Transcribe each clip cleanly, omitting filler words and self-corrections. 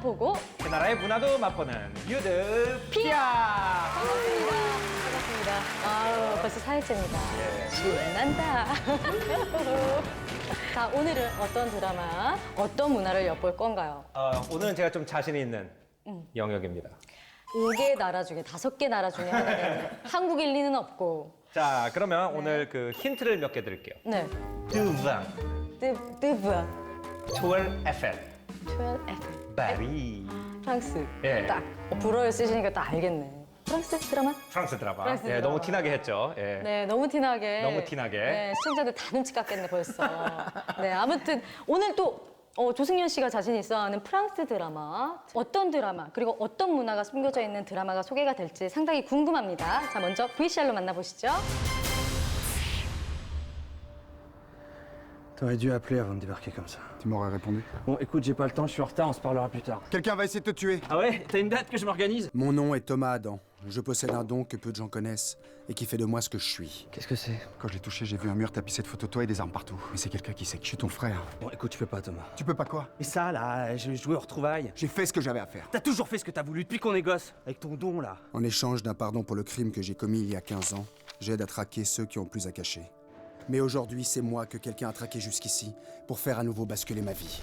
보고 그 나라의 문화도 맛보는 유드피아. 반갑습니다. 반갑습니다. 아우, 벌써 4일째입니다. 신난다. 자, 오늘은 어떤 드라마, 어떤 문화를 엿볼 건가요? 오늘은 제가 좀 자신 있는 영역입니다. 5개 나라 중에 5개 나라 중에 하나가 있는 한국일 리는 없고. 자, 그러면 오늘 그 힌트를 몇 개 드릴게요. 네. 두방, 뜨브아. 토엘 에펠, 12F. 파리. 프랑스. 예. 딱. 불어를 쓰시니까 딱 알겠네. 프랑스 드라마? 프랑스 드라마. 프랑스 예, 드라마. 너무 티나게 했죠. 예. 네, 너무 티나게. 너무 티나게. 네, 시청자들 다 눈치 깠겠네, 벌써. 네, 아무튼 오늘 또 조승연 씨가 자신 있어 하는 프랑스 드라마. 어떤 드라마, 그리고 어떤 문화가 숨겨져 있는 드라마가 소개가 될지 상당히 궁금합니다. 자, 먼저 VCR로 만나보시죠. T'aurais dû appeler avant de débarquer comme ça. Tu m'aurais répondu. Bon, écoute, j'ai pas le temps, je suis en retard, on se parlera plus tard. Quelqu'un va essayer de te tuer. Ah ouais? T'as une date que je m'organise? Mon nom est Thomas Adam. Je possède un don que peu de gens connaissent et qui fait de moi ce que je suis. Qu'est-ce que c'est? Quand je l'ai touché, j'ai vu un mur tapissé de photos de toi et des armes partout. Mais c'est quelqu'un qui sait que je suis ton frère. Bon, écoute, je peux pas, Thomas. Tu peux pas quoi? Mais ça, là, je jouais aux retrouvailles. J'ai fait ce que j'avais à faire. T'as toujours fait ce que t'as voulu depuis qu'on est gosse, avec ton don, là. En échange d'un pardon pour le crime que j'ai commis il y a 15 ans, j'aide à traquer ceux qui ont plus à cacher. Mais aujourd'hui, c'est moi que quelqu'un a traqué jusqu'ici pour faire à nouveau basculer ma vie.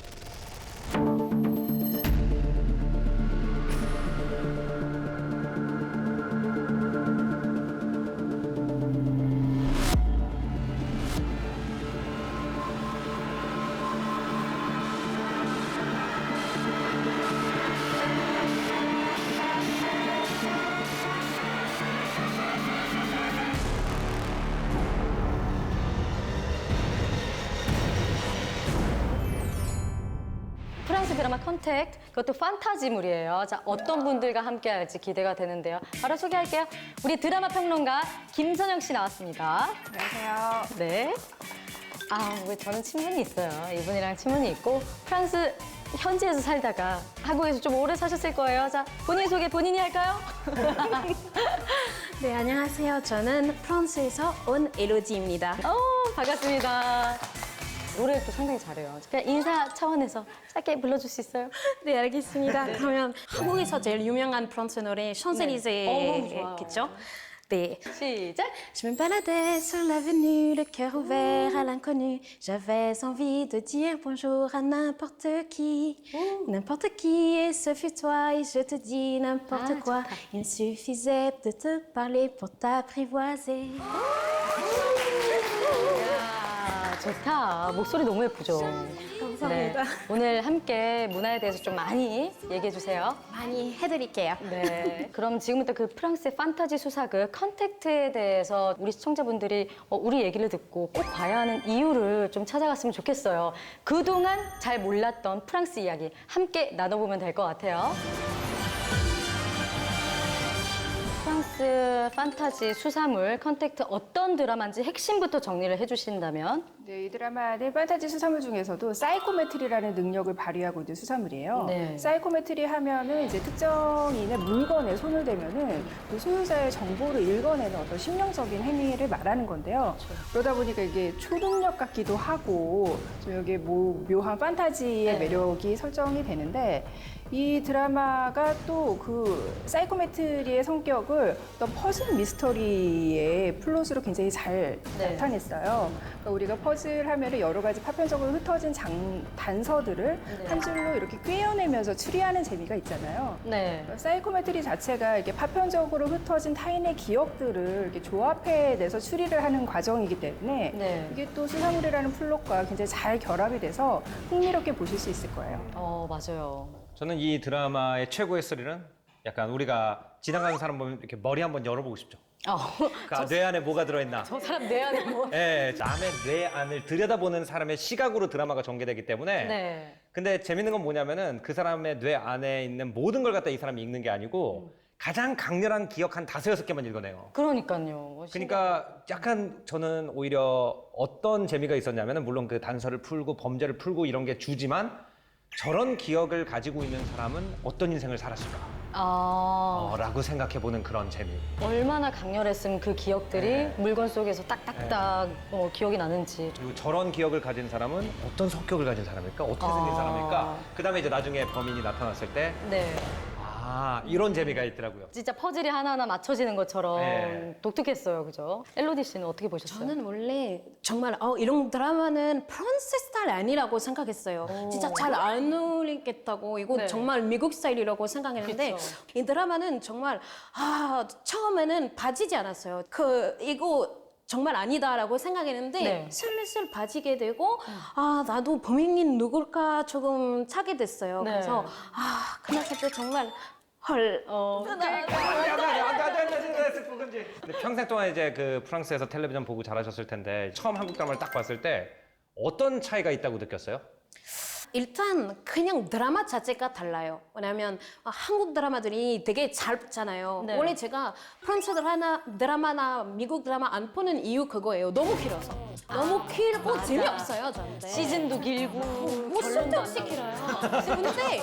프랑스 드라마 컨택트, 그것도 판타지물이에요. 자, 어떤 분들과 함께 할지 기대가 되는데요. 바로 소개할게요. 우리 드라마 평론가 김선영 씨 나왔습니다. 안녕하세요. 네. 왜 저는 친분이 있어요. 이분이랑 친분이 있고 프랑스 현지에서 살다가 한국에서 좀 오래 사셨을 거예요. 자, 본인 소개 본인이 할까요? 네, 안녕하세요. 저는 프랑스에서 온 엘로디입니다. 반갑습니다. 노래를 또 상당히 잘해요. 그냥 인사 차원에서 짧게 불러줄 수 있어요? 네, 알겠습니다. 그러면 한국에서 제일 유명한 프랑스 노래 샹젤리제겠죠? 네. 시작! Je me baladais sur l'avenue, le cœur ouvert à l'inconnu. J'avais envie de dire bonjour à n'importe qui. N'importe qui, et ce fut toi, et je te dis n'importe quoi. Il suffisait de te parler pour t'apprivoiser. 좋다. 목소리 너무 예쁘죠? 감사합니다. 네. 오늘 함께 문화에 대해서 좀 많이 얘기해 주세요. 많이 해드릴게요. 네. 그럼 지금부터 그 프랑스의 판타지 수사극 컨택트에 대해서 우리 시청자분들이 우리 얘기를 듣고 꼭 봐야 하는 이유를 좀 찾아갔으면 좋겠어요. 그동안 잘 몰랐던 프랑스 이야기 함께 나눠보면 될 것 같아요. 프랑스 판타지 수사물 컨택트 어떤 드라마인지 핵심부터 정리를 해주신다면? 네, 이 드라마는 판타지 수사물 중에서도 사이코메트리라는 능력을 발휘하고 있는 수사물이에요. 네. 사이코메트리 하면은 이제 특정인의 물건에 손을 대면은 그 소유자의 정보를 읽어내는 어떤 심령적인 행위를 말하는 건데요. 그러다 보니까 이게 초능력 같기도 하고 좀 여기 뭐 묘한 판타지의 네. 매력이 설정이 되는데 이 드라마가 또 그 사이코메트리의 성격을 어떤 퍼즐 미스터리의 플롯으로 굉장히 잘 네. 나타냈어요. 그러니까 우리가 퍼즐 하면은 여러 가지 파편적으로 흩어진 단서들을 한 줄로 이렇게 꿰어내면서 추리하는 재미가 있잖아요. 네. 사이코메트리 자체가 이렇게 파편적으로 흩어진 타인의 기억들을 이렇게 조합해내서 추리를 하는 과정이기 때문에 네. 이게 또 수사물이라는 플롯과 굉장히 잘 결합이 돼서 흥미롭게 보실 수 있을 거예요. 맞아요. 저는 이 드라마의 최고의 스릴은 약간 우리가 지나가는 사람 보면 이렇게 머리 한번 열어보고 싶죠. 그러니까 뇌 안에 뭐가 들어있나. 저 사람 내 안에 뭐. 예, 남의 뇌 안을 들여다보는 사람의 시각으로 드라마가 전개되기 때문에. 네. 근데 재밌는 건 뭐냐면은 그 사람의 뇌 안에 있는 모든 걸 갖다 이 사람이 읽는 게 아니고 가장 강렬한 기억 한 5-6개만 읽어내요. 그러니까요. 그러니까 약간 저는 오히려 어떤 재미가 있었냐면은 물론 그 단서를 풀고 범죄를 풀고 이런 게 주지만 저런 기억을 가지고 있는 사람은 어떤 인생을 살았을까? 라고 생각해보는 그런 재미. 얼마나 강렬했으면 그 기억들이 네. 물건 속에서 딱딱딱 기억이 나는지. 그리고 저런 기억을 가진 사람은 어떤 성격을 가진 사람일까? 어떻게 생긴 사람일까? 그다음에 이제 나중에 범인이 나타났을 때 네. 이런 재미가 있더라고요. 진짜 퍼즐이 하나하나 맞춰지는 것처럼 네. 독특했어요. 그죠? 엘로디 씨는 어떻게 보셨어요? 저는 원래 정말 이런 드라마는 프랑스 스타일 아니라고 생각했어요. 진짜 잘 안 어울리겠다고 이거 네. 정말 미국 스타일이라고 생각했는데 그쵸. 이 드라마는 정말 처음에는 빠지지 않았어요. 이거 정말 아니다라고 생각했는데 네. 슬슬 빠지게 되고 나도 범인이 누굴까 조금 찾게 됐어요. 네. 그래서 끝났을 때 정말 헐. 근데 평생 동안 이제 그 프랑스에서 텔레비전 보고 자라셨을 텐데 처음 한국 드라마를 딱 봤을 때 어떤 차이가 있다고 느꼈어요? 일단 그냥 드라마 자체가 달라요. 왜냐하면 한국 드라마들이 되게 짧잖아요. 네. 원래 제가 프랑스 드라마나 미국 드라마 안 보는 이유 그거예요. 너무 길어서. 너무 길고 맞아. 재미없어요, 저한테. 시즌도 길고 뭐 쓸데없이 길어요. 근데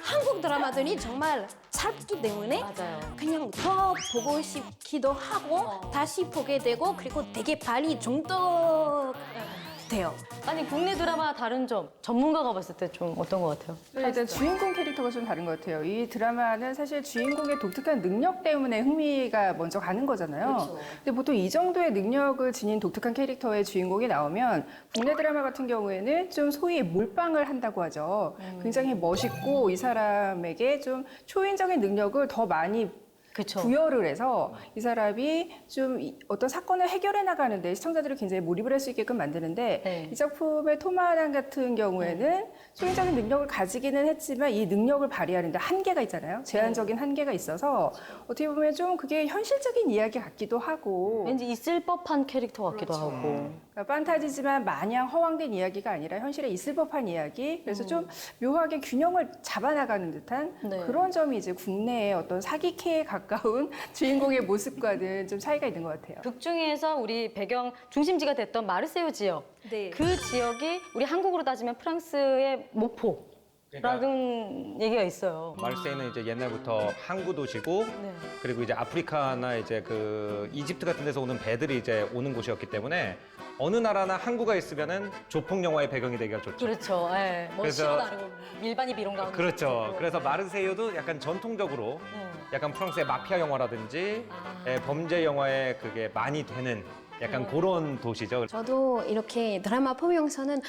한국 드라마들이 정말 짧기 때문에 맞아요. 그냥 더 보고 싶기도 하고 다시 보게 되고 그리고 되게 빨리 중독돼요. 아니 국내 드라마 다른 점 전문가가 봤을 때 좀 어떤 것 같아요? 일단 주인공 캐릭터가 좀 다른 것 같아요. 이 드라마는 사실 주인공의 독특한 능력 때문에 흥미가 먼저 가는 거잖아요. 근데 보통 이 정도의 능력을 지닌 독특한 캐릭터의 주인공이 나오면 국내 드라마 같은 경우에는 좀 소위 몰빵을 한다고 하죠. 굉장히 멋있고 이 사람에게 좀 초인적인 능력을 더 많이 그쵸. 부여를 해서 이 사람이 좀 어떤 사건을 해결해 나가는데 시청자들이 굉장히 몰입을 할 수 있게끔 만드는데 네. 이 작품의 토마랑 같은 경우에는 초인적인 능력을 가지기는 했지만 이 능력을 발휘하는데 한계가 있잖아요. 제한적인 한계가 있어서 어떻게 보면 좀 그게 현실적인 이야기 같기도 하고 왠지 있을 법한 캐릭터 같기도 하고. 그러니까 판타지지만 마냥 허황된 이야기가 아니라 현실에 있을 법한 이야기 그래서 좀 묘하게 균형을 잡아나가는 듯한 네. 그런 점이 이제 국내의 어떤 사기캐에 가까운 주인공의 모습과는 좀 차이가 있는 것 같아요. 극 중에서 우리 배경 중심지가 됐던 마르세유 지역. 네. 그 지역이 우리 한국으로 따지면 프랑스의 목포. 라는 얘기가 있어요. 마르세유는 이제 옛날부터 항구 도시고 네. 그리고 이제 아프리카나 이제 그 이집트 같은 데서 오는 배들이 이제 오는 곳이었기 때문에 어느 나라나 항구가 있으면은 조폭 영화의 배경이 되기가 좋죠. 그렇죠. 예. 뭐 그래서- 시로 다르고 밀반입 이런 거. 그렇죠. 그래서 마르세유도 약간 전통적으로 네. 약간 프랑스의 마피아 영화라든지 범죄 영화에 그게 많이 되는 약간 그런 도시죠. 저도 이렇게 드라마 보면서는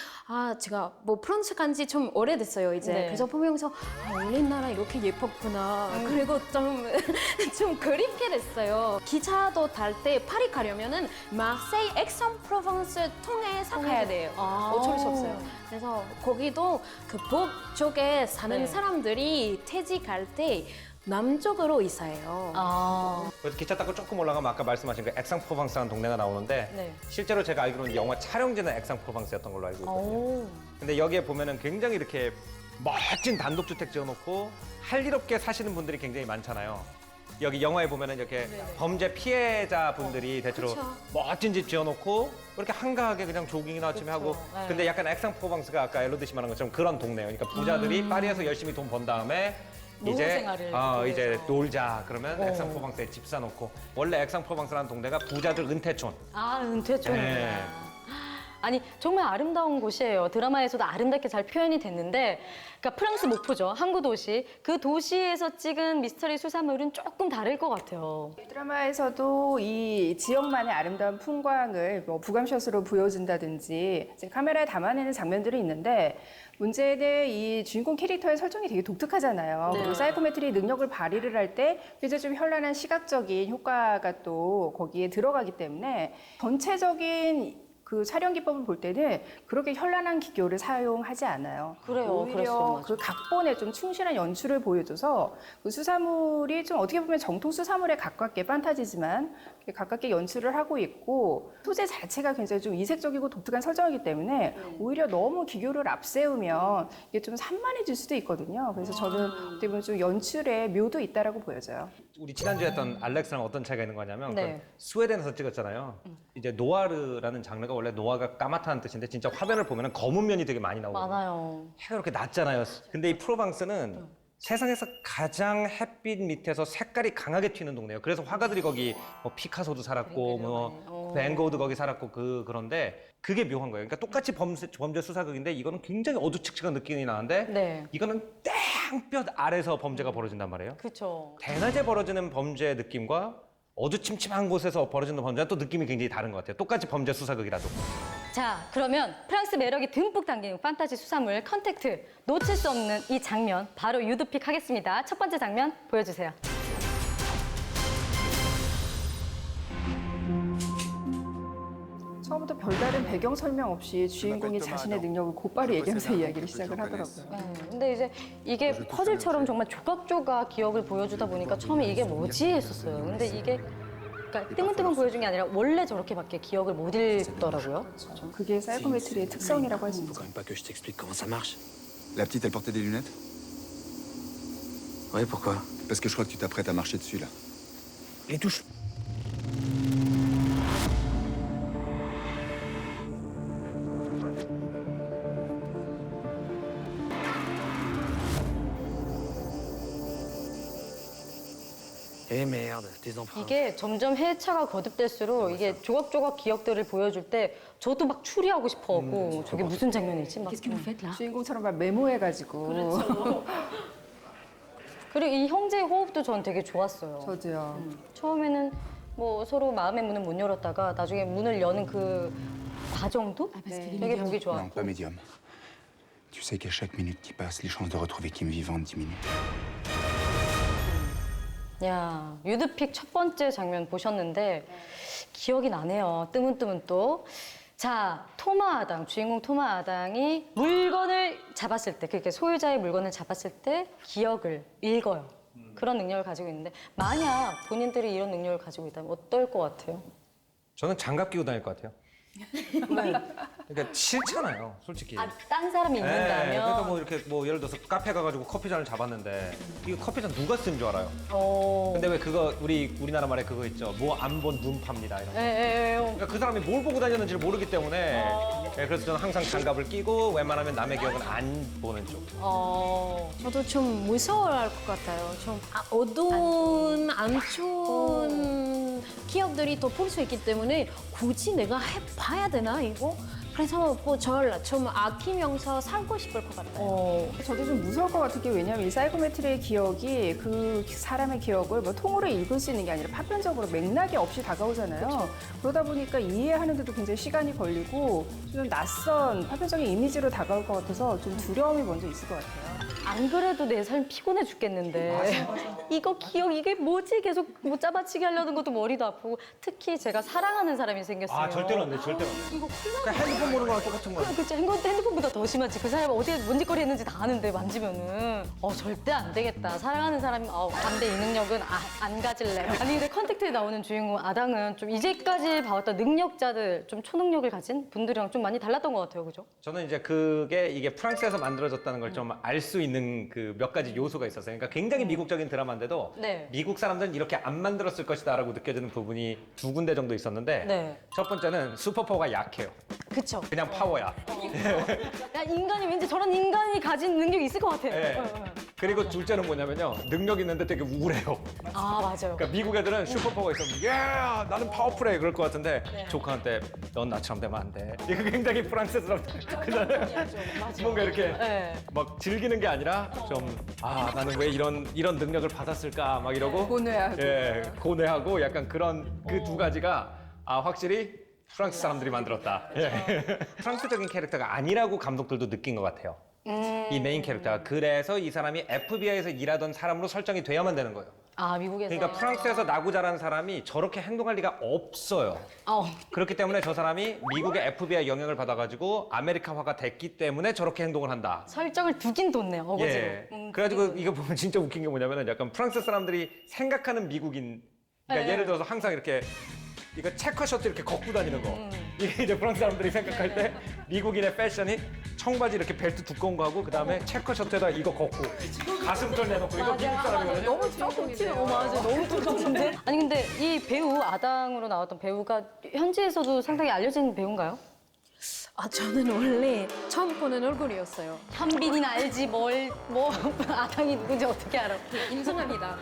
제가 뭐 프랑스 간지 좀 오래됐어요 이제. 네. 그래서 보면서 우리나라 이렇게 예뻤구나. 그리고 좀 좀 그립게 됐어요. 기차도 탈 때 파리 가려면은 마세이 엑섬프로방스 통해서 가야 돼요. 어쩔 수 없어요. 그래서 거기도 그 북쪽에 사는 네. 사람들이 퇴직할 때 남쪽으로 이사해요. 그래서 기차 타고 조금 올라가면 아까 말씀하신 그 엑상프로방스라는 동네가 나오는데 네. 실제로 제가 알기로는 영화 촬영지는 엑상프로방스였던 걸로 알고 있거든요. 오. 근데 여기에 보면은 굉장히 이렇게 멋진 단독주택 지어놓고 할 일 없게 사시는 분들이 굉장히 많잖아요. 여기 영화에 보면은 이렇게 범죄 피해자 분들이 대체로 그쵸. 멋진 집 지어놓고 이렇게 한가하게 그냥 조깅이나 아침에 하고 네. 근데 약간 엑상프로방스가 아까 엘로드 씨 말한 것처럼 그런 동네예요. 그러니까 부자들이 파리에서 열심히 돈 번 다음에 노후 이제 생활을 이제 위해서. 놀자 그러면 엑상프로방스에 집 사놓고 원래 엑상프로방스라는 동네가 부자들 은퇴촌. 은퇴촌이구나. 네. 아니 정말 아름다운 곳이에요. 드라마에서도 아름답게 잘 표현이 됐는데, 그러니까 프랑스 목포죠, 항구 도시. 그 도시에서 찍은 미스터리 수사물은 조금 다를 것 같아요. 이 드라마에서도 이 지역만의 아름다운 풍광을 뭐 부감샷으로 보여준다든지 이제 카메라에 담아내는 장면들이 있는데 문제는 이 주인공 캐릭터의 설정이 되게 독특하잖아요. 네. 그리고 사이코메트리 능력을 발휘를 할 때 굉장히 좀 현란한 시각적인 효과가 또 거기에 들어가기 때문에 전체적인 그 촬영 기법을 볼 때는 그렇게 현란한 기교를 사용하지 않아요. 그래요. 그랬어요. 오히려 맞아. 그 각본에 좀 충실한 연출을 보여줘서 그 수사물이 좀 어떻게 보면 정통 수사물에 가깝게 판타지지만 가깝게 연출을 하고 있고 소재 자체가 굉장히 좀 이색적이고 독특한 설정이기 때문에 오히려 너무 기교를 앞세우면 이게 좀 산만해질 수도 있거든요. 그래서 저는 어떻게 보면 좀 연출에 묘도 있다라고 보여져요. 우리 지난주에 했던 알렉스랑 어떤 차이가 있는 거냐면 네. 그 스웨덴에서 찍었잖아요. 이제 노아르라는 장르가 원래 노아가 까맣다는 뜻인데 진짜 화면을 보면 검은 면이 되게 많이 나오거든요. 많아요. 해가 그렇게 낮잖아요. 근데 이 프로방스는 세상에서 가장 햇빛 밑에서 색깔이 강하게 튀는 동네예요. 그래서 화가들이 거기 뭐 피카소도 살았고 뭐 밴고도 거기 살았고 그런데 그게 묘한 거예요. 그러니까 똑같이 범죄 수사극인데 이거는 굉장히 어두칙칙한 느낌이 나는데 네. 이거는 땡볕 아래서 범죄가 벌어진단 말이에요. 그렇죠. 대낮에 벌어지는 범죄 느낌과 어두침침한 곳에서 벌어지는 범죄는 또 느낌이 굉장히 다른 것 같아요. 똑같이 범죄 수사극이라도. 자, 그러면 프랑스 매력이 듬뿍 담긴 판타지 수사물 컨택트 놓칠 수 없는 이 장면 바로 유드픽 하겠습니다. 첫 번째 장면 보여주세요. 처음부터 별다른 배경 설명 없이 주인공이 자신의 능력을 곧바로 얘기하면서 이야기를 시작을 하더라고요. 근데 이제 이게 퍼즐처럼 정말 조각조각 기억을 보여주다 보니까 처음에 이게 뭐지 했었어요. 근데 이게 그러니까 뜨문뜨문 보여준 게 아니라 원래 저렇게밖에 기억을 못 읽더라고요. 그게 사이코메트리의 특성이라고 할 수 있죠. Quand même pas que je t'explique comment ça marche. La petite, elle portait des lunettes? Oui, pourquoi? Parce que je crois que tu t'apprêtes à marcher dessus, là. Les touches. Eh merde, tes empreintes. 이게 점점 회차가 거듭될수록 이게 조각조각 기억들을 보여줄 때 저도 막 추리하고 싶어하고 저게 무슨 장면이지? 막. 주인공처럼 막 메모해가지고. 그리고 이 형제의 호흡도 전 되게 좋았어요. 저도요. 처음에는 뭐 서로 마음의 문을 못 열었다가 나중에 문을 여는 그 과정도 되게 보기 Non, 좋았고. pas médium. Tu sais qu'à chaque minute qui passe, les chances de retrouver Kim vivante diminuent. 야, 유드픽 첫 번째 장면 보셨는데 기억이 나네요. 뜨문뜨문 또. 자, 토마 아당, 주인공 토마 아당이 물건을 잡았을 때, 그렇게 소유자의 물건을 잡았을 때 기억을 읽어요. 그런 능력을 가지고 있는데 만약 본인들이 이런 능력을 가지고 있다면 어떨 것 같아요? 저는 장갑 끼고 다닐 것 같아요. 그러니까 싫잖아요, 솔직히. 아, 딴 사람이 읽는다면? 그러니까 뭐 이렇게 뭐 예를 들어서 카페 가가지고 커피잔을 잡았는데 이거 커피잔 누가 쓴 줄 알아요? 근데 왜 그거 우리나라 말에 그거 있죠? 뭐 안 본 눈 팝니다 이런 거. 그러니까 그 사람이 뭘 보고 다녔는지를 모르기 때문에 그래서 저는 항상 장갑을 끼고 웬만하면 남의 기억은 안 보는 쪽. 저도 좀 무서워할 것 같아요. 좀 어두운, 안 좋은 기억들이 더 볼 수 있기 때문에 굳이 내가 해봐야 되나, 이거? 그래서 뭐 절 좀 아끼면서 살고 싶을 것 같아요. 저도 좀 무서울 것 같은 게 왜냐면 이 사이코메트리의 기억이 그 사람의 기억을 뭐 통으로 읽을 수 있는 게 아니라 파편적으로 맥락이 없이 다가오잖아요. 그러다 보니까 이해하는데도 굉장히 시간이 걸리고 좀 낯선 파편적인 이미지로 다가올 것 같아서 좀 두려움이 먼저 있을 것 같아요. 안 그래도 내 삶 피곤해 죽겠는데 이거 기억 이게 뭐지? 계속 뭐 짜맞추기 하려는 것도 머리도 아프고 특히 제가 사랑하는 사람이 생겼어요. 아 절대로 안 돼, 절대로 안 돼. 이거 큰일 그러니까 핸드폰 보는 거랑 똑같은 거예요. 그치, 핸드폰보다 더 심하지. 그 사람이 어디에 뭔 짓거리 했는지 다 아는데 만지면은 절대 안 되겠다. 사랑하는 사람이 안 돼, 이 능력은 안 가질래. 아니 근데 컨택트에 나오는 주인공 아당은 좀 이제까지 봐왔던 능력자들, 좀 초능력을 가진 분들이랑 좀 많이 달랐던 것 같아요, 그죠? 저는 이제 이게 프랑스에서 만들어졌다는 걸 좀 알 수 있는 그 몇 가지 요소가 있었어요. 그러니까 굉장히 미국적인 드라마인데도 네. 미국 사람들은 이렇게 안 만들었을 것이다라고 느껴지는 부분이 두 군데 정도 있었는데 네. 첫 번째는 슈퍼파워가 약해요. 그쵸. 그냥 파워야. 야, 인간이 왠지 저런 인간이 가진 능력이 있을 것 같아요. 네. 그리고 둘째는 뭐냐면요. 능력 있는데 되게 우울해요. 아, 맞아요. 그러니까 미국 애들은 슈퍼파워가 있으면 나는 파워풀해 그럴 것 같은데 조카한테 넌 나처럼 되면 안 돼. 이거 굉장히 프랑스 사람들 그잖아요. 뭔가 이렇게 네. 막 즐기는 게 아니라 좀 나는 왜 이런 능력을 받았을까 막 이러고 고뇌하고. 고뇌하고 약간 그런 그 두 가지가 확실히 프랑스 사람들이 만들었다. 프랑스적인 캐릭터가 아니라고 감독들도 느낀 것 같아요. 이 메인 캐릭터가. 그래서 이 사람이 FBI에서 일하던 사람으로 설정이 돼야만 되는 거예요. 아, 미국에서. 그러니까 프랑스에서 나고 자란 사람이 저렇게 행동할 리가 없어요. 그렇기 때문에 저 사람이 미국의 FBI 영향을 받아가지고 아메리카화가 됐기 때문에 저렇게 행동을 한다. 설정을 두긴 뒀네요, 어거지로. 예. 그래가지고 이거 보면 진짜 웃긴 게 뭐냐면은 약간 프랑스 사람들이 생각하는 미국인. 그러니까 예를 들어서 항상 이렇게 이거 체커 셔츠 이렇게 걷고 다니는 거. 이게 이제 프랑스 사람들이 생각할 때 미국인의 패션이 청바지 이렇게 벨트 두꺼운 거 하고 그다음에 체커 셔츠에다 이거 걷고 가슴털 내놓고 이거 미국 사람이거든요. 너무 조금 튀어. 맞아, 너무 똑같은데? 아니, 근데 이 배우, 아당으로 나왔던 배우가 현지에서도 상당히 알려진 배우인가요? 저는 원래 처음 보는 얼굴이었어요. 현빈이는 알지 뭐 아당이 누군지 어떻게 알아? 인정합니다.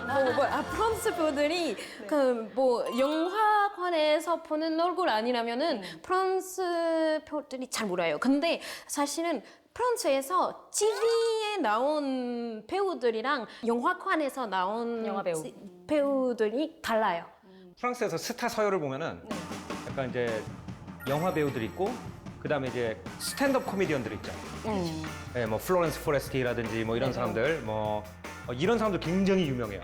프랑스 배우들이 그 뭐 영화관에서 보는 얼굴 아니라면은 프랑스 배우들이 잘 몰라요. 근데 사실은 프랑스에서 TV에 나온 배우들이랑 영화관에서 나온 영화 배우. 배우들이 달라요. 프랑스에서 스타 서열을 보면은 약간 이제 영화 배우들이 있고 그다음에 이제 스탠드업 코미디언들 있죠. 네, 뭐 플로렌스 포레스티라든지 뭐 이런 사람들 뭐 이런 사람들 굉장히 유명해요.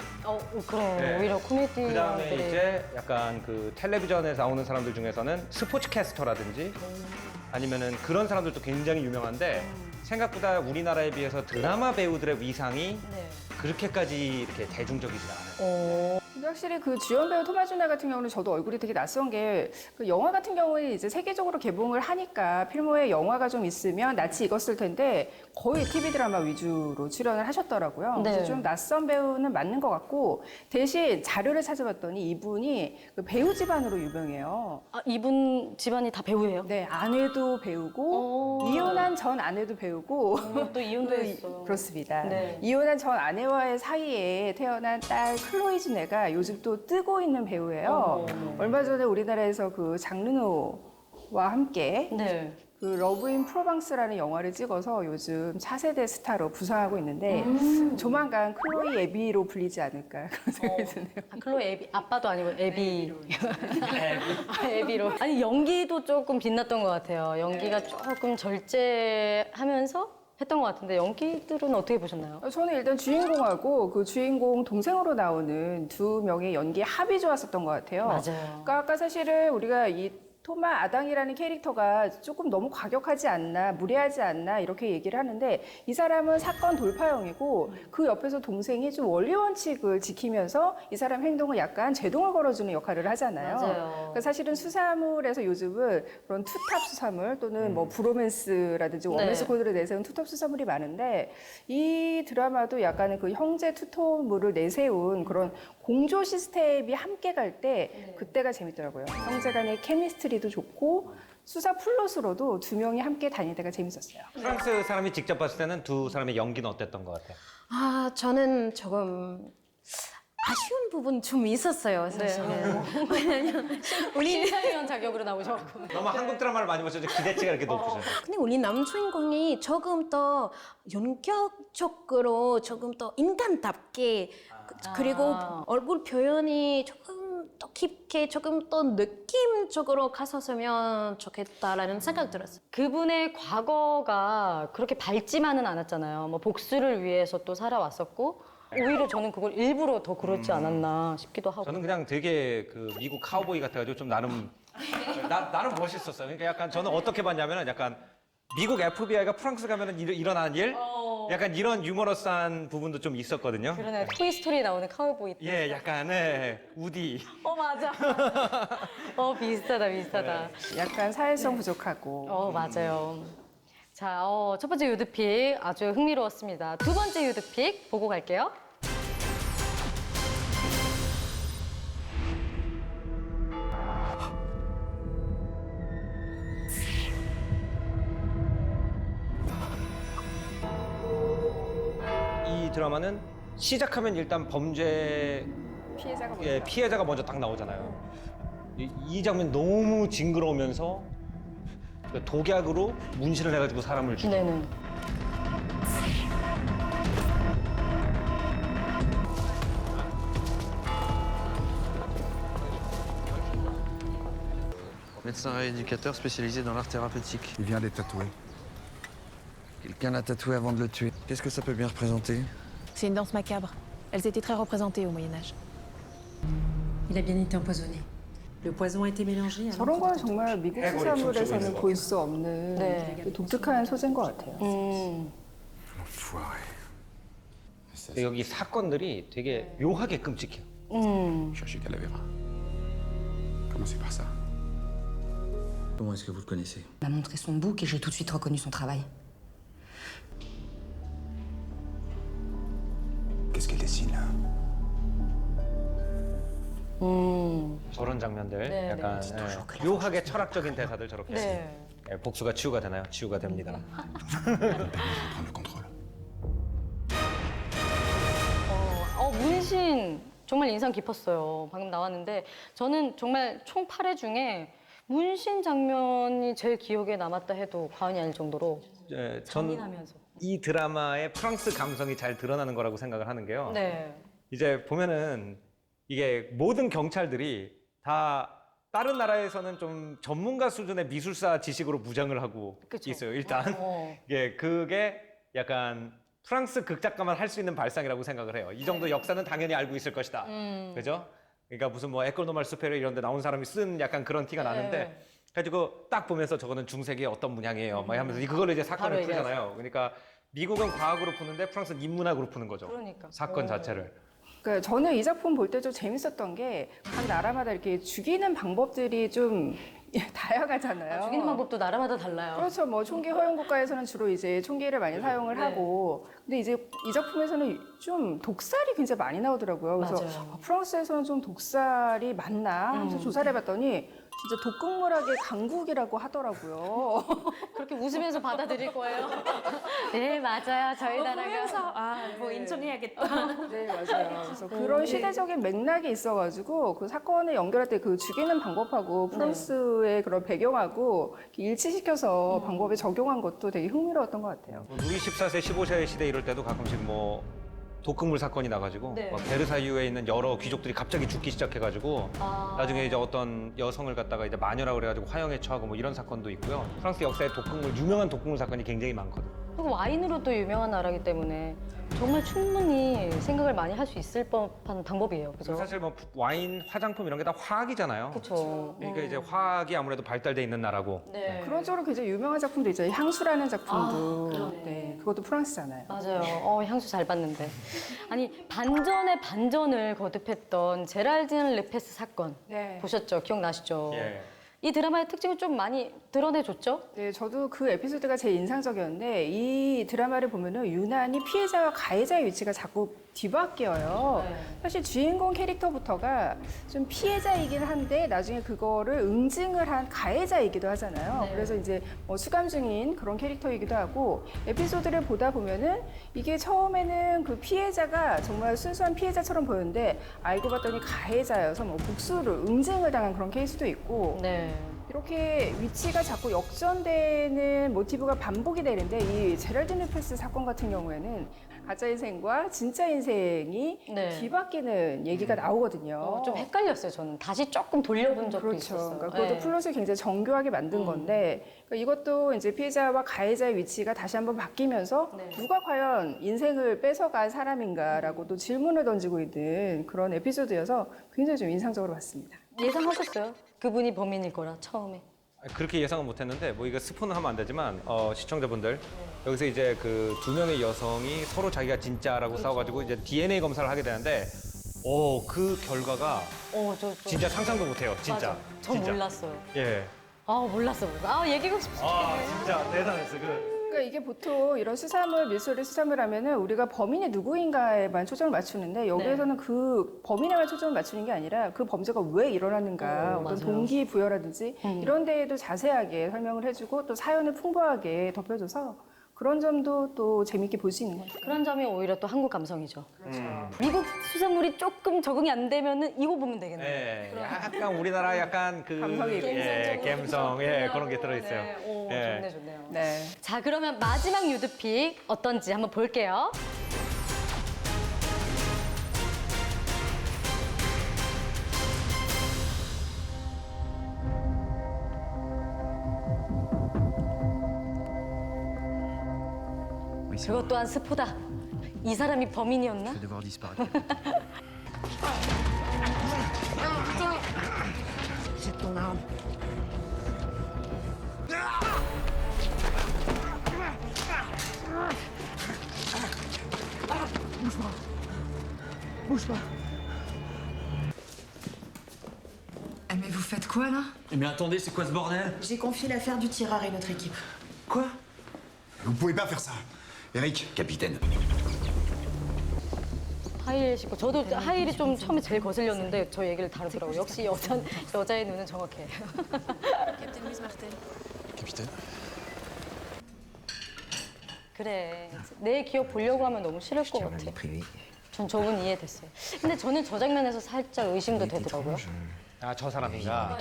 그래. 네. 오히려 코미디. 그다음에 이제 약간 그 텔레비전에서 나오는 사람들 중에서는 스포츠 캐스터라든지 아니면은 그런 사람들도 굉장히 유명한데 생각보다 우리나라에 비해서 드라마 배우들의 위상이 네. 그렇게까지 이렇게 대중적이지 않아요. 근데 확실히 그 주연 배우 토마주나 같은 경우는 저도 얼굴이 되게 낯선 게 그 영화 같은 경우에 이제 세계적으로 개봉을 하니까 필모에 영화가 좀 있으면 낯이 익었을 텐데 거의 TV 드라마 위주로 출연을 하셨더라고요. 네. 그래서 좀 낯선 배우는 맞는 것 같고 대신 자료를 찾아봤더니 이분이 그 배우 집안으로 유명해요. 이분 집안이 다 배우예요? 네, 아내도 배우고 이혼한 전 아내도 배우고 또 이혼도 했어. 그렇습니다. 네. 이혼한 전 아내와의 사이에 태어난 딸 클로이 주네가 요즘 또 뜨고 있는 배우예요. 얼마 전에 우리나라에서 그 장르노와 함께 네. 그 러브 인 프로방스라는 영화를 찍어서 요즘 차세대 스타로 부상하고 있는데 조만간 클로이 에비로 불리지 않을까 그런 생각이 드네요. 클로이 애비 아빠도 아니고 애비. 애비로. 아니 연기도 조금 빛났던 것 같아요. 연기가 조금 절제하면서 했던 것 같은데 연기들은 어떻게 보셨나요? 저는 일단 주인공하고 그 주인공 동생으로 나오는 두 명의 연기 합이 좋았었던 것 같아요. 맞아요. 그러니까 아까 사실은 우리가 이 토마 아당이라는 캐릭터가 조금 너무 과격하지 않나, 무례하지 않나 이렇게 얘기를 하는데 이 사람은 사건 돌파형이고 그 옆에서 동생이 좀 원리 원칙을 지키면서 이 사람 행동을 약간 제동을 걸어주는 역할을 하잖아요. 맞아요. 그러니까 사실은 수사물에서 요즘은 그런 투탑 수사물 또는 뭐 브로맨스라든지 워맨스 네. 코드를 내세운 투탑 수사물이 많은데 이 드라마도 약간의 그 형제 투톱물을 내세운 그런 공조 시스템이 함께 갈 때 그때가 재밌더라고요. 형제 간의 케미스트리도 좋고 수사 플롯으로도 두 명이 함께 다닐 때가 재밌었어요. 프랑스 사람이 직접 봤을 때는 두 사람의 연기는 어땠던 것 같아요? 저는 조금 아쉬운 부분 좀 있었어요, 사실. 왜냐면 우리 심사위원 자격으로 나오셔서. 너무 한국 드라마를 많이 보셔서 기대치가 이렇게 높으셔요. 근데 우리 남주인공이 조금 더 연격적으로 조금 더 인간답게 그리고 얼굴 표현이 조금 더 깊게 조금 더 느낌적으로 갔었으면 좋겠다라는 생각 들었어요. 그분의 과거가 그렇게 밝지만은 않았잖아요. 뭐 복수를 위해서 또 살아왔었고 오히려 저는 그걸 일부러 더 그렇지 않았나 싶기도 하고. 저는 그냥 되게 그 미국 카우보이 같아가지고 좀 나름 나름 멋있었어요. 그러니까 약간 저는 어떻게 봤냐면은 약간 미국 FBI가 프랑스 가면은 일어나는 일, 약간 이런 유머러스한 부분도 좀 있었거든요. 그러네. 토이스토리에 나오는 카우보이. 예, 약간 우디. 맞아. 비슷하다. 약간 사회성 부족하고 맞아요. 자, 첫 번째 유드픽 아주 흥미로웠습니다. 두 번째 유드픽 보고 갈게요. 이 드라마는 시작하면 일단 범죄 피해자가 먼저 피해자가 먼저 딱 나오잖아요. 이 장면 너무 징그러우면서 독약으로 문신을 해가지고 사람을 죽여. 네네. Médecin rééducateur spécialisé dans l'art thérapeutique. Il vient d'être tatoué. Quelqu'un l'a tatoué avant de le tuer. Qu'est-ce que ça peut bien représenter? C'est une danse macabre. Elles étaient très représentées au Moyen-Âge. Il a bien été empoisonné. Le poison a été mélangé à 저런 건 정말 미국 수사물에서는 볼 수 없는 네. 독특한 소재인 것 같아요. Enfoiré. 여기 사건들이 되게 묘하게 끔찍해요. Cherchez Calavera. Commencez par ça. Comment est-ce que vous le connaissez? Il m'a montré son bouc et j'ai tout de suite reconnu son travail. Qu'est-ce qu'elle dessine là? 저런 장면들 네, 약간 묘하게 철학적인 대사들 저렇게 네. 예, 복수가 치유가 되나요? 치유가 됩니다. Prendre le contrôle. 문신 정말 인상 깊었어요. 방금 나왔는데 저는 정말 총 8회 중에 문신 장면이 제일 기억에 남았다 해도 과언이 아닐 정도로 전 잔인하면서. 이 드라마의 프랑스 감성이 잘 드러나는 거라고 생각을 하는 게요. 네. 이제 보면은 이게 모든 경찰들이 다 다른 나라에서는 좀 전문가 수준의 미술사 지식으로 무장을 하고 그쵸. 있어요. 일단 어. 예, 그게 약간 프랑스 극작가만 할 수 있는 발상이라고 생각을 해요. 이 정도 역사는 당연히 알고 있을 것이다. 그죠? 그러니까 무슨 뭐 에코노말 수페르 이런 데 나온 사람이 쓴 약간 그런 티가 나는데 가지고 딱 보면서 저거는 중세기의 어떤 문양이에요. 막 하면서 그걸로 이제 사건을 바로 얘기하죠. 풀잖아요. 그러니까 미국은 과학으로 푸는데 프랑스는 인문학으로 푸는 거죠. 그러니까. 사건 자체를. 그러니까 저는 이 작품 볼 때 좀 재밌었던 게 각 나라마다 이렇게 죽이는 방법들이 좀 다양하잖아요. 죽이는 방법도 나라마다 달라요. 그렇죠. 뭐 총기 허용 국가에서는 주로 이제 총기를 많이 사용을 네. 하고, 근데 이제 이 작품에서는 좀 독살이 굉장히 많이 나오더라고요. 그래서 맞아요. 프랑스에서는 좀 독살이 많나 하면서 조사를 해봤더니 진짜 독극물학의 강국이라고 하더라고요. 그렇게 웃으면서 받아들일 거예요. 네, 맞아요. 저희 나라가. 뭐 인정해야겠다. 네, 맞아요. 그래서 그런 시대적인 맥락이 있어가지고 그 사건을 연결할 때 그 죽이는 방법하고 프랑스의 그런 배경하고 이렇게 일치시켜서 방법에 적용한 것도 되게 흥미로웠던 것 같아요. 루이 14세, 15세 시대 이럴 때도 가끔씩 뭐 독극물 사건이 나가지고 네. 막 베르사유에 있는 여러 귀족들이 갑자기 죽기 시작해가지고 아. 나중에 이제 어떤 여성을 갖다가 이제 마녀라고 그래가지고 화형에 처하고 뭐 이런 사건도 있고요. 프랑스 역사에 독극물 유명한 독극물 사건이 굉장히 많거든요. 그리고 와인으로 또 유명한 나라기 때문에 정말 충분히 생각을 많이 할 수 있을 법한 방법이에요. 그죠? 사실 뭐 와인, 화장품 이런 게 다 화학이잖아요. 그렇죠. 그러니까 이제 화학이 아무래도 발달돼 있는 나라고. 네. 그런 쪽으로 굉장히 유명한 작품도 있잖아요. 향수라는 작품도. 그러네. 네, 그것도 프랑스잖아요. 맞아요. 향수 잘 봤는데. 아니, 반전의 반전을 거듭했던 제랄딘 르페스 사건 네. 보셨죠? 기억나시죠? 예. 이 드라마의 특징을 좀 많이 드러내줬죠? 네, 저도 그 에피소드가 제일 인상적이었는데 이 드라마를 보면은 유난히 피해자와 가해자의 위치가 자꾸 뒤바뀌어요. 네. 사실 주인공 캐릭터부터가 좀 피해자이긴 한데 나중에 그거를 응징을 한 가해자이기도 하잖아요. 네. 그래서 이제 뭐 수감 중인 그런 캐릭터이기도 하고 에피소드를 보다 보면은 이게 처음에는 그 피해자가 정말 순수한 피해자처럼 보였는데 알고 봤더니 가해자여서 뭐 복수를 응징을 당한 그런 케이스도 있고 네. 이렇게 위치가 자꾸 역전되는 모티브가 반복이 되는데 이 제랄딘 루페스 사건 같은 경우에는 가짜 인생과 진짜 인생이 네. 뒤바뀌는 얘기가 나오거든요. 좀 헷갈렸어요, 저는. 다시 조금 돌려본 적도 그렇죠. 있었어요. 그러니까 그것도 네. 플롯을 굉장히 정교하게 만든 건데 그러니까 이것도 이제 피해자와 가해자의 위치가 다시 한번 바뀌면서 네. 누가 과연 인생을 뺏어갈 사람인가라고 또 질문을 던지고 있는 그런 에피소드여서 굉장히 좀 인상적으로 봤습니다. 예상하셨어요? 그분이 범인일 거라, 처음에. 그렇게 예상은 못했는데 뭐 이거 스포는 하면 안 되지만 시청자분들 여기서 이제 그 두 명의 여성이 서로 자기가 진짜라고 싸워가지고 이제 DNA 검사를 하게 되는데 그 결과가 진짜 상상도 못해요. 진짜. 맞아. 저 진짜. 몰랐어요. 예. 몰랐어. 얘기하고 싶어. 진짜 대단했어. 그러니까 이게 보통 이런 수사물, 미스터리 수사물 하면은 우리가 범인이 누구인가에만 초점을 맞추는데 여기에서는 그 범인에만 초점을 맞추는 게 아니라 그 범죄가 왜 일어났는가, 어떤 맞아요. 동기부여라든지 이런 데에도 자세하게 설명을 해주고 또 사연을 풍부하게 덮여줘서 그런 점도 또 재밌게 볼 수 있는 것 같아요. 그런 점이 오히려 또 한국 감성이죠. 미국 수산물이 조금 적응이 안 되면은 이거 보면 되겠네요. 예. 약간 우리나라 약간 그 감성이 감성 그런 게 들어있어요. 예. 좋네요. 네. 자, 그러면 마지막 유드픽 어떤지 한번 볼게요. Oui, c'est 그것 또한 스포다. 이 사람이 범인이었나? Je vais devoir disparaître. C'est ton arme. Bouge pas. Mais vous faites quoi là? Mais attendez, c'est quoi ce bordel? J'ai confié l'affaire du tireur à une autre équipe. Quoi? Vous pouvez pas faire ça. Eric, Capitaine, 하이힐 신고 저도 하이힐이 좀 처음에 제일 거슬렸는데 저 얘기를 다르더라고요. 역시 여자의 눈은 정확해. Captain Louise Martel. Capitaine. 그래. 내 기억 보려고 하면 너무 싫을 것 같아. 전 저분 이해됐어요. 근데 저는 저 장면에서 살짝 의심도 되더라고요. 아, 저 사람인가?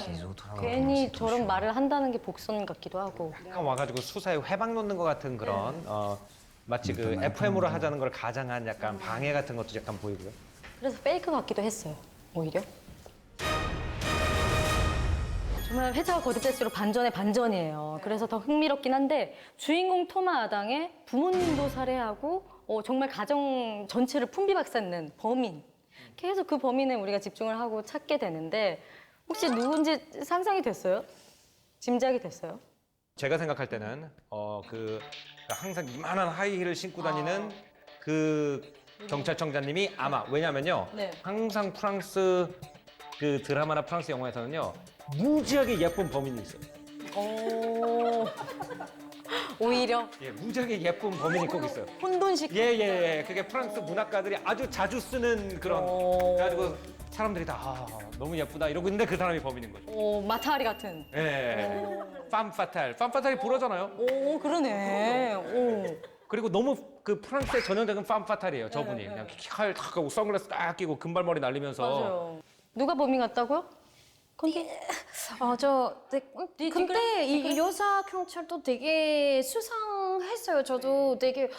괜히 저런 말을 한다는 게 복선 같기도 하고. 약간 와가지고 수사에 회방 놓는 것 같은 그런 마치 그 FM으로 하자는 걸 가장한 약간 방해 같은 것도 약간 보이고요. 그래서 페이크 같기도 했어요. 오히려. 정말 회차가 거듭될수록 반전의 반전이에요. 그래서 더 흥미롭긴 한데 주인공 토마 아당의 부모님도 살해하고 정말 가정 전체를 풍비박산낸 범인. 계속 그 범인에 우리가 집중을 하고 찾게 되는데 혹시 누군지 상상이 됐어요? 짐작이 됐어요? 제가 생각할 때는 항상 이만한 하이힐을 신고 다니는 그 경찰청장님이 아마 왜냐면요 네. 항상 프랑스 그 드라마나 프랑스 영화에서는요 무지하게 예쁜 범인이 있어요. 오히려 예, 무지하게 예쁜 범인이 꼭 있어요. 혼돈식. 예. 그게 프랑스 문학가들이 아주 자주 쓰는 그런. 그래가지고 사람들이 다 너무 예쁘다 이러고 있는데 그 사람이 범인인 거죠. 마타리 같은. 예. 팜파탈. 팜파탈이 불어잖아요. 오, 그러네. 오. 그리고 너무 그 프랑스의 전형적인 팜파탈이에요. 저분이 그냥 칼 탁 하고 선글라스 딱 끼고 금발머리 날리면서. 맞아요. 누가 범인 같다고요? 근데 근데 이 여자 경찰도 되게 수상했어요. 저도 되게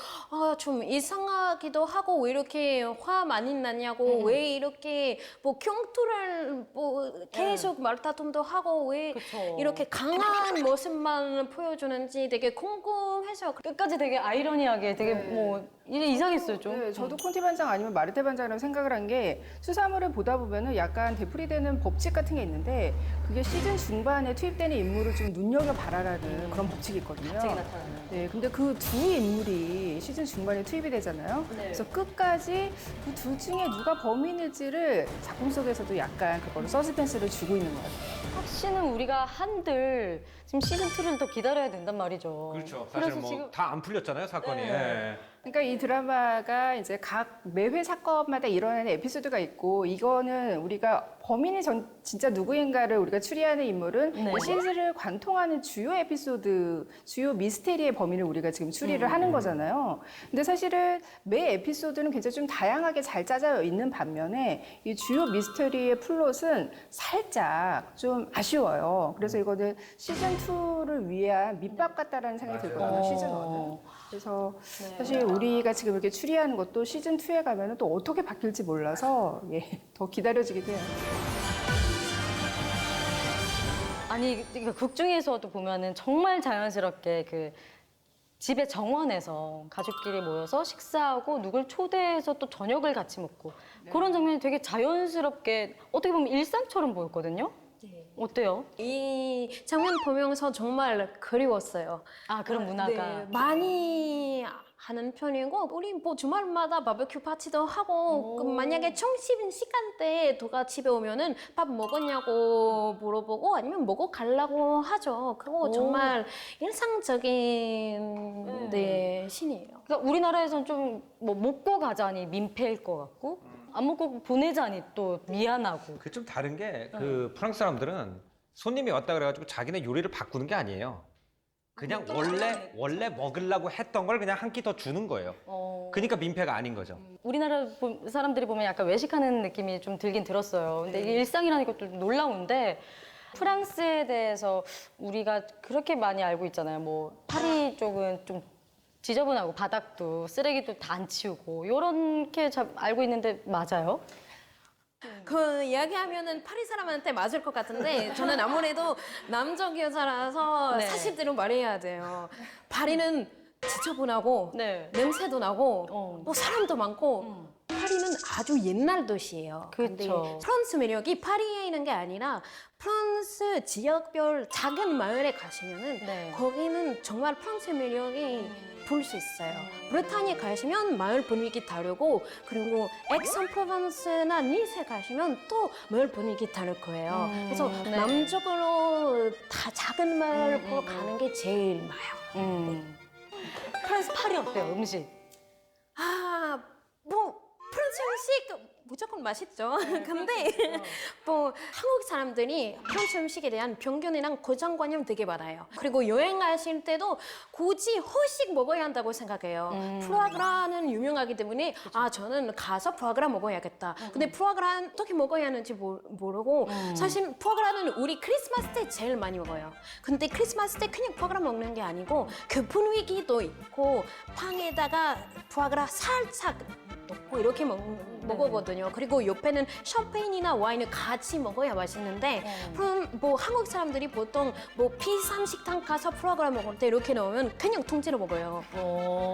좀 이상하기도 하고 왜 이렇게 화 많이 나냐고 왜 이렇게 뭐 경투를 뭐 계속 말다툼도 하고 왜 그쵸. 이렇게 강한 모습만 보여주는지 되게 궁금해서 끝까지 되게 아이러니하게 되게 뭐 이게 이상했어요 좀. 네, 저도 콘티 반장 아니면 마르테 반장이라고 생각을 한 게 수사물을 보다 보면은 약간 되풀이되는 법칙 같은 게 있는데 그게 시즌 중반에 투입되는 인물을 좀 눈여겨봐라라는 그런 법칙이 있거든요. 갑자기 나타나는. 네, 근데 그 두 인물이 시즌 중반에 투입이 되잖아요. 네. 그래서 끝까지 그 둘 중에 누가 범인일지를 작품 속에서도 약간 그거를 서스펜스를 주고 있는 것 같아요. 확신은 우리가 한들 지금 시즌 2를 더 기다려야 된단 말이죠. 그렇죠. 그래서 사실 뭐 지금 다 안 풀렸잖아요 사건이. 네. 예. 그러니까 이 드라마가 이제 각 매회 사건마다 일어나는 에피소드가 있고 이거는 우리가 범인이 진짜 누구인가를 우리가 추리하는 인물은 네. 이 시즌을 관통하는 주요 에피소드, 주요 미스테리의 범인을 우리가 지금 추리를 하는 거잖아요. 근데 사실은 매 에피소드는 굉장히 좀 다양하게 잘 짜져 있는 반면에 이 주요 미스테리의 플롯은 살짝 좀 아쉬워요. 그래서 이거는 시즌 2를 위한 밑밥 같다라는 생각이 들거든요. 시즌 1은. 그래서 사실 우리가 지금 이렇게 추리하는 것도 시즌 2에 가면 또 어떻게 바뀔지 몰라서 더 기다려지기도 해요. 아니 그러니까 극 중에서도 보면은 정말 자연스럽게 그 집의 정원에서 가족끼리 모여서 식사하고 누굴 초대해서 또 저녁을 같이 먹고 그런 장면이 되게 자연스럽게 어떻게 보면 일상처럼 보였거든요. 어때요? 이 장면 보면서 정말 그리웠어요. 아 그런 문화가. 네, 많이 하는 편이고 우리 뭐 주말마다 바베큐 파티도 하고 그 만약에 점심 시간대에 누가 집에 오면은 밥 먹었냐고 물어보고 아니면 먹어 가려고 하죠. 그거 정말 일상적인 신이에요. 그러니까 우리나라에서는 좀 뭐 먹고 가자니 민폐일 것 같고 안 먹고 보내자니 또 미안하고. 그 좀 다른 게 그 프랑스 사람들은 손님이 왔다 그래가지고 자기네 요리를 바꾸는 게 아니에요. 그냥 원래 먹으려고 했던 걸 그냥 한 끼 더 주는 거예요. 그러니까 민폐가 아닌 거죠. 우리나라 사람들이 보면 약간 외식하는 느낌이 좀 들긴 들었어요. 근데 이게 일상이라는 것도 놀라운데 프랑스에 대해서 우리가 그렇게 많이 알고 있잖아요. 뭐 파리 쪽은 좀 지저분하고 바닥도 쓰레기도 다 안 치우고 요렇게 알고 있는데 맞아요? 그 이야기하면은 파리 사람한테 맞을 것 같은데 저는 아무래도 남쪽 여자라서 네. 사실대로 말해야 돼요. 파리는 지저분하고 네. 냄새도 나고 뭐 사람도 많고 파리는 아주 옛날 도시예요. 근데 그쵸. 프랑스 매력이 파리에 있는 게 아니라 프랑스 지역별 작은 마을에 가시면은 네. 거기는 정말 프랑스 매력이 볼 수 있어요. 브리타니에 가시면 마을 분위기 다르고 그리고 엑스프로방스나 니스에 가시면 또 마을 분위기 다를 거예요. 그래서 네. 남쪽으로 다 작은 마을 보러 가는 게 제일 나아요. 프랑스 파리 어때요, 음식? 뭐 프랑스 음식 무조건 맛있죠. 근데 뭐 한국 사람들이 프랑스 음식에 대한 편견이랑 고정관념 되게 많아요. 그리고 여행하실 때도 굳이 후식 먹어야 한다고 생각해요. 푸아그라는 유명하기 때문에 아 저는 가서 푸아그라 먹어야겠다. 근데 푸아그라 어떻게 먹어야 하는지 모르고 사실 푸아그라는 우리 크리스마스 때 제일 많이 먹어요. 근데 크리스마스 때 그냥 푸아그라 먹는 게 아니고 그 분위기도 있고 빵에다가 푸아그라 살짝 넣고 이렇게 먹거든요. 그리고 옆에는 샴페인이나 와인을 같이 먹어야 맛있는데 그럼 뭐 한국 사람들이 보통 뭐 비싼 식당 가서 푸아그라 먹을 때 이렇게 넣으면 그냥 통째로 먹어요.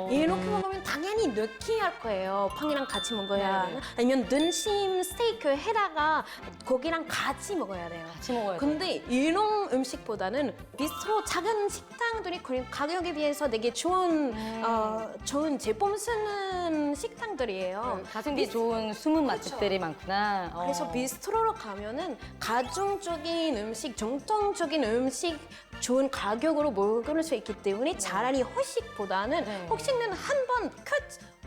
이렇게 먹으면 당연히 느끼할 거예요. 빵이랑 같이 먹어야 아니면 등심 스테이크 해다가 고기랑 같이 먹어야 돼요. 같이 먹어야 돼. 근데 이런 음식보다는 비스트로 작은 식당들이 그리고 가격에 비해서 되게 좋은 좋은 제품 쓰는 식당들이에요. 가성비 좋은 숨은 맛집들이 많구나. 그래서 비스트로로 가면은 가정적인 음식, 정통적인 음식 좋은 가격으로 먹을 수 있기 때문에 차라리 후식보다는 후식은 한 번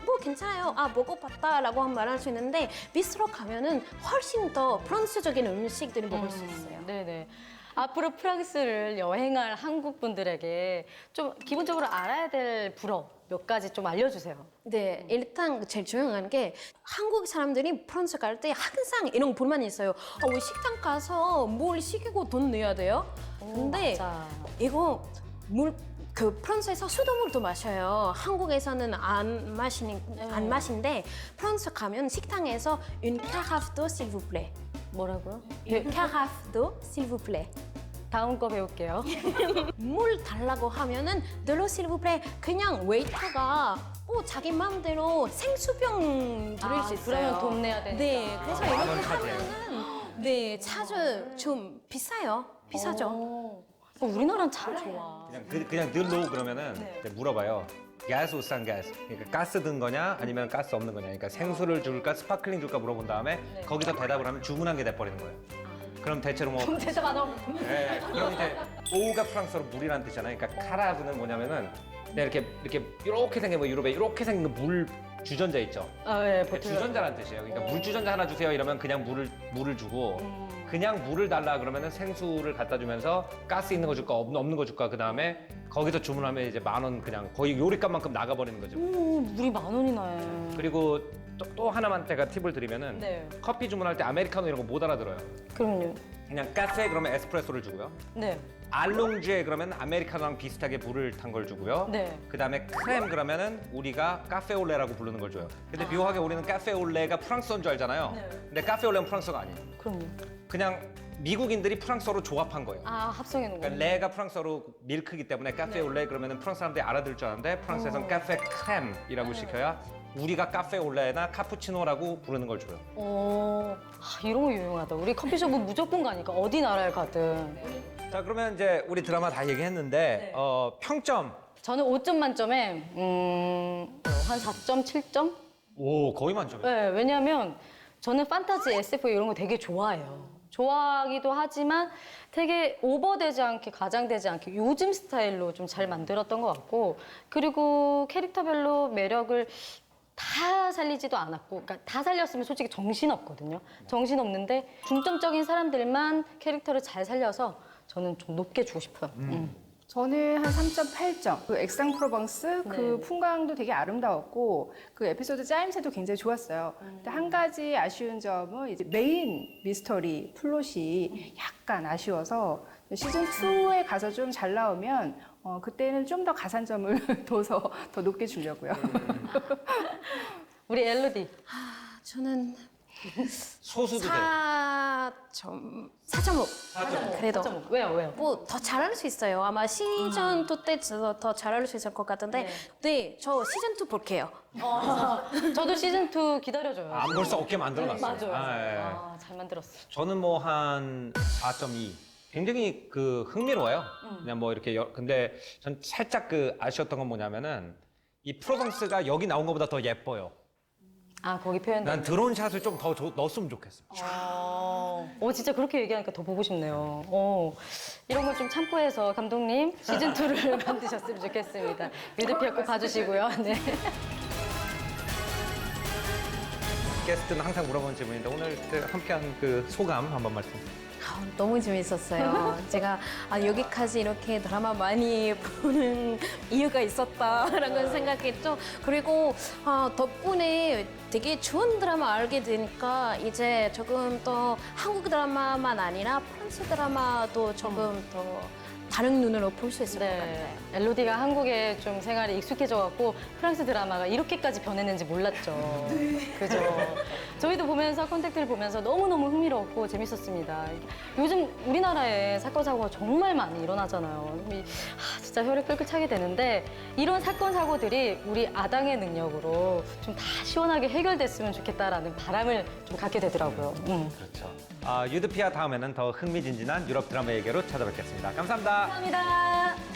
뭐 괜찮아요. 아 먹어봤다라고 말할 수 있는데 비스트로 가면은 훨씬 더 프랑스적인 음식들을 먹을 수 있어요. 네네. 앞으로 프랑스를 여행할 한국 분들에게 좀 기본적으로 알아야 될 불어 몇 가지 좀 알려주세요. 네, 일단 제일 중요한 게 한국 사람들이 프랑스 갈 때 항상 이런 불만이 있어요. 왜 식당 가서 뭘 시키고 돈 내야 돼요? 근데 맞아. 이거 그 프랑스에서 수돗물도 마셔요. 한국에서는 안 마신데 프랑스 가면 식당에서 une carafe d'eau s'il vous plaît. 뭐라고요? une carafe d'eau s'il vous plaît. 다음 거 배울게요. 물 달라고 하면은 de l'eau s'il vous plaît. 그냥 웨이터가 자기 마음대로 생수병 드릴 수 있어요. 그러면 돈 내야 되니까. 네, 그래서 이렇게 만원 차지해요. 하면은 네, 차주 좀 비싸요. 비싸죠. 우리나라는 참 좋아. 그냥 늘로 그러면은 이제 물어봐요. 가스 우산 가스. 그러니까 가스 든 거냐 아니면 가스 없는 거냐. 그러니까 생수를 줄까 스파클링 줄까 물어본 다음에 거기서 대답을 하면 주문한 게 돼버리는 거예요. 그럼 대체로 뭐 대답 안 하고. 네, 그럼 이제 오가 프랑스어로 물이라는 뜻이잖아요. 그러니까 카라브는 뭐냐면은 그냥 이렇게 생긴 뭐 유럽에 이렇게 생긴 물 주전자 있죠. 네, 그러니까 주전자라는 뜻이에요. 그러니까 물 주전자 하나 주세요 이러면 그냥 물을 주고 그냥 물을 달라 그러면은 생수를 갖다 주면서 가스 있는 거 줄까 없는 거 줄까 그 다음에 거기서 주문하면 이제 10,000원 그냥 거의 요리값만큼 나가버리는 거죠. 물이 10,000원이나 해. 그리고 또 하나만 제가 팁을 드리면은 네. 커피 주문할 때 아메리카노 이런 거 못 알아들어요. 그럼요. 그냥 카페 그러면 에스프레소를 주고요. 네. 알롱주에 그러면 아메리카노랑 비슷하게 물을 탄 걸 주고요. 네. 그다음에 크렘 그러면은 우리가 카페올레라고 부르는 걸 줘요. 근데 묘하게 우리는 카페올레가 프랑스어인 줄 알잖아요. 근데 카페올레는 프랑스어가 아니에요. 그럼요. 그냥 미국인들이 프랑스어로 조합한 거예요. 합성해 놓은 거. 그러니까 레가 프랑스어로 밀크기 때문에 카페올레 그러면은 프랑스 사람들이 알아들 줄 아는데 프랑스에서는 카페 크렘이라고 시켜야 우리가 카페올레나 카푸치노라고 부르는 걸 줘요. 이런 거 유용하다. 우리 커피숍은 무조건 가니까 어디 나라에 가든. 자 그러면 이제 우리 드라마 다 얘기했는데 평점. 저는 5점 만점에 한 4점, 7점? 오 거의 만점이에요. 네, 왜냐하면 저는 판타지, SF 이런 거 되게 좋아해요. 좋아하기도 하지만 되게 오버되지 않게, 과장되지 않게 요즘 스타일로 좀 잘 만들었던 것 같고 그리고 캐릭터별로 매력을 다 살리지도 않았고 그러니까 다 살렸으면 솔직히 정신없거든요. 정신없는데 중점적인 사람들만 캐릭터를 잘 살려서 저는 좀 높게 주고 싶어요. 저는 한 3.8점. 그 액상프로방스 그 네. 풍광도 되게 아름다웠고 그 에피소드 짜임새도 굉장히 좋았어요. 근데 한 가지 아쉬운 점은 이제 메인 미스터리 플롯이 약간 아쉬워서 시즌 2에 가서 좀 잘 나오면 그때는 좀 더 가산점을 둬서 더 높게 주려고요. 우리 엘로디. 저는 소수도 돼. 4.5. 그래도 왜요? 뭐 더 잘할 수 있어요. 아마 시즌 2 때 더 잘할 수 있을 것 같은데 네, 저 시즌 2 볼게요. 저도 시즌2 기다려줘요. 벌써 어깨 만들어놨어요. 맞아요. 잘 만들었어. 저는 뭐 한 4.2. 굉장히 흥미로워요. 그냥 뭐 이렇게 근데 전 살짝 아쉬웠던 건 뭐냐면은 이 프로방스가 여기 나온 것보다 더 예뻐요. 거기 표현도. 난 드론 샷을 좀 더 넣었으면 좋겠어. 진짜 그렇게 얘기하니까 더 보고 싶네요. 이런 걸 좀 참고해서 감독님 시즌2를 만드셨으면 좋겠습니다. 뮤드피어 꼭 봐주시고요. 네. 게스트는 항상 물어보는 질문인데 오늘 함께한 그 소감 한번 말씀. 너무 재밌었어요. 제가 여기까지 이렇게 드라마 많이 보는 이유가 있었다라는 생각했죠. 그리고 덕분에 되게 좋은 드라마 알게 되니까 이제 조금 더 한국 드라마만 아니라 프랑스 드라마도 조금 더 다른 눈으로 볼 수 있을 것 같아요. 엘로디가 한국에 좀 생활이 익숙해져갖고 프랑스 드라마가 이렇게까지 변했는지 몰랐죠. 그죠? 저희도 보면서 컨택트를 보면서 너무너무 흥미로웠고 재밌었습니다. 요즘 우리나라에 사건 사고가 정말 많이 일어나잖아요. 진짜 혈액 끓끓 차게 되는데 이런 사건 사고들이 우리 아당의 능력으로 좀 다 시원하게 해결됐으면 좋겠다라는 바람을 좀 갖게 되더라고요. 그렇죠. 유드피아 다음에는 더 흥미진진한 유럽 드라마 얘기로 찾아뵙겠습니다. 감사합니다. 감사합니다.